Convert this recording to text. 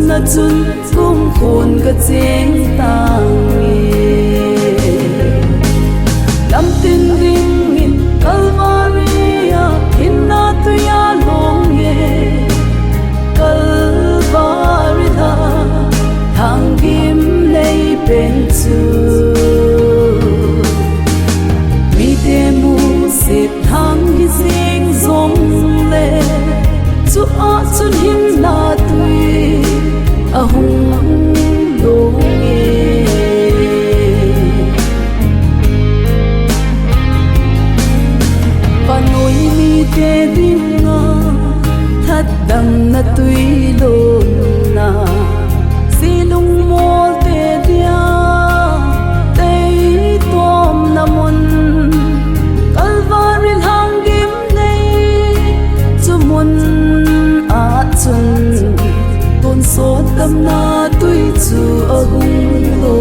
na chun kum khôn ka cheng tang lam tin ding in Calvaria in na tu ya long ye Calvary da thang kim lei pen chu mi te mu sit thang hi sing zong le chu a chun him na tui a hung lo ye panoi mi te ding nga that dam na tui lo na silung mol te dia tei tom na mon Calvary hang gim nei chu mon a chun ton so tam na tui chu a hung lo